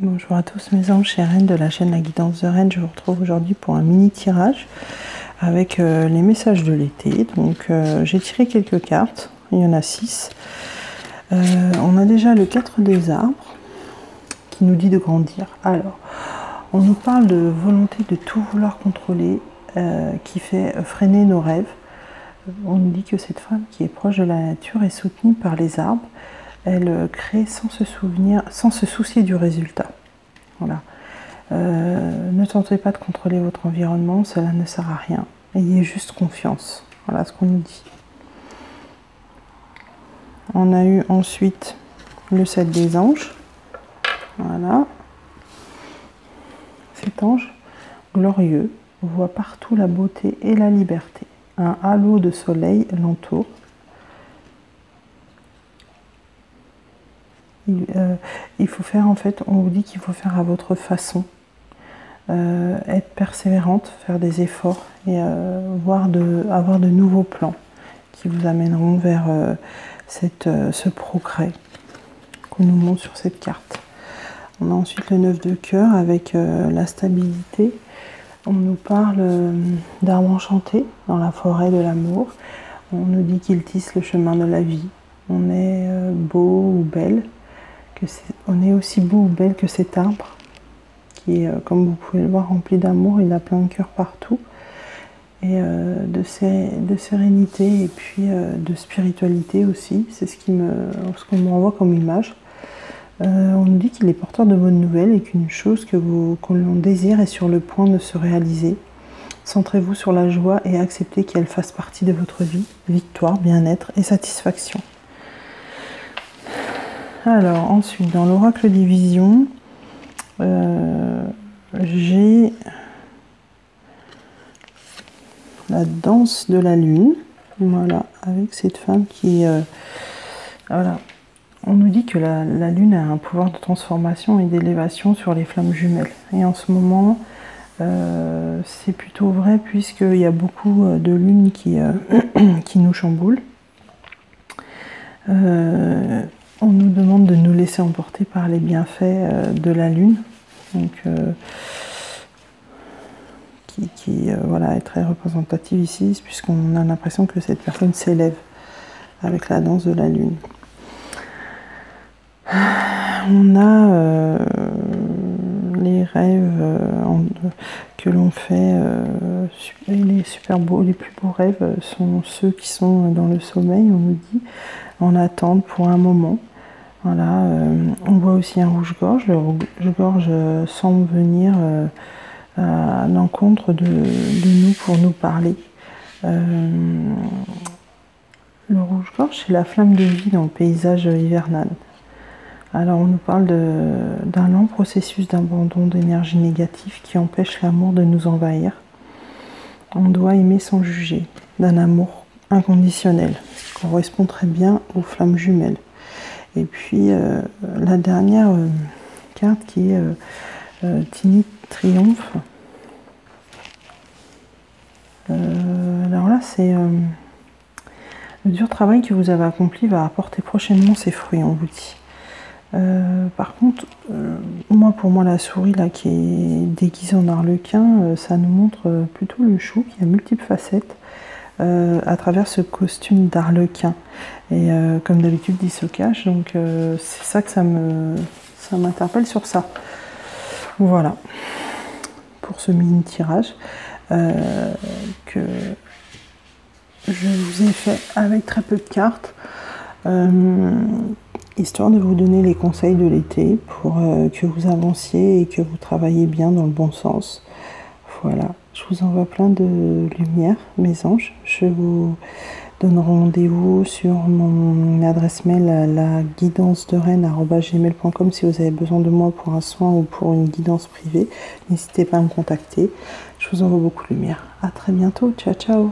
Bonjour à tous mes anges, c'est Reine de la chaîne La Guidance de Reine. Je vous retrouve aujourd'hui pour un mini tirage avec les messages de l'été. Donc j'ai tiré quelques cartes, il y en a 6. On a déjà le 4 des arbres qui nous dit de grandir. Alors, on nous parle de volonté de tout vouloir contrôler qui fait freiner nos rêves. On nous dit que cette femme qui est proche de la nature est soutenue par les arbres. Elle crée sans se soucier du résultat. Voilà. Ne tentez pas de contrôler votre environnement, cela ne sert à rien. Ayez juste confiance. Voilà ce qu'on nous dit. On a eu ensuite le 7 des anges. Voilà. Cet ange glorieux voit partout la beauté et la liberté. Un halo de soleil l'entoure. Il faut faire, en fait, on vous dit qu'il faut faire à votre façon, être persévérante, faire des efforts et avoir de nouveaux plans qui vous amèneront vers ce progrès qu'on nous montre sur cette carte. On a ensuite le 9 de cœur avec la stabilité. On nous parle d'arbres enchantés dans la forêt de l'amour. On nous dit qu'il tisse le chemin de la vie. On est beau ou belle. On est aussi beau ou belle que cet arbre qui est, comme vous pouvez le voir, rempli d'amour. Il a plein de cœur partout et de sérénité et puis de spiritualité aussi. C'est ce qu'on me renvoie comme image. On nous dit qu'il est porteur de bonnes nouvelles et qu'une chose qu'on désire est sur le point de se réaliser. Centrez-vous sur la joie et acceptez qu'elle fasse partie de votre vie. Victoire, bien-être et satisfaction. Alors, ensuite, dans l'oracle des visions, j'ai la danse de la lune, voilà, avec cette femme qui... voilà, on nous dit que la lune a un pouvoir de transformation et d'élévation sur les flammes jumelles. Et en ce moment, c'est plutôt vrai puisqu'il y a beaucoup de lunes qui nous chamboulent. On nous demande de nous laisser emporter par les bienfaits de la lune, donc qui voilà, est très représentative ici, puisqu'on a l'impression que cette personne s'élève avec la danse de la lune. On a les rêves que l'on fait, les plus beaux rêves sont ceux qui sont dans le sommeil, on nous dit, en attente pour un moment. Voilà, on voit aussi un rouge-gorge. Le rouge-gorge semble venir à l'encontre de nous pour nous parler. Le rouge-gorge, c'est la flamme de vie dans le paysage hivernal. Alors on nous parle d'un lent processus d'abandon d'énergie négative qui empêche l'amour de nous envahir. On doit aimer sans juger, d'un amour inconditionnel, ce qui correspond très bien aux flammes jumelles. Et puis la dernière carte qui est Tini Triomphe. Alors là, c'est le dur travail que vous avez accompli va apporter prochainement ses fruits, on vous dit. Par contre, pour moi, la souris là qui est déguisée en arlequin, ça nous montre plutôt le chou qui a multiples facettes. À travers ce costume d'arlequin. Et comme d'habitude, il se cache. Donc c'est ça que ça m'interpelle sur ça. Voilà. Pour ce mini tirage que je vous ai fait avec très peu de cartes. Histoire de vous donner les conseils de l'été pour que vous avanciez et que vous travaillez bien dans le bon sens. Voilà. Je vous envoie plein de lumière, mes anges. Je vous donne rendez-vous sur mon adresse mail laguidancedereine@gmail.com si vous avez besoin de moi pour un soin ou pour une guidance privée. N'hésitez pas à me contacter. Je vous envoie beaucoup de lumière. À très bientôt. Ciao, ciao.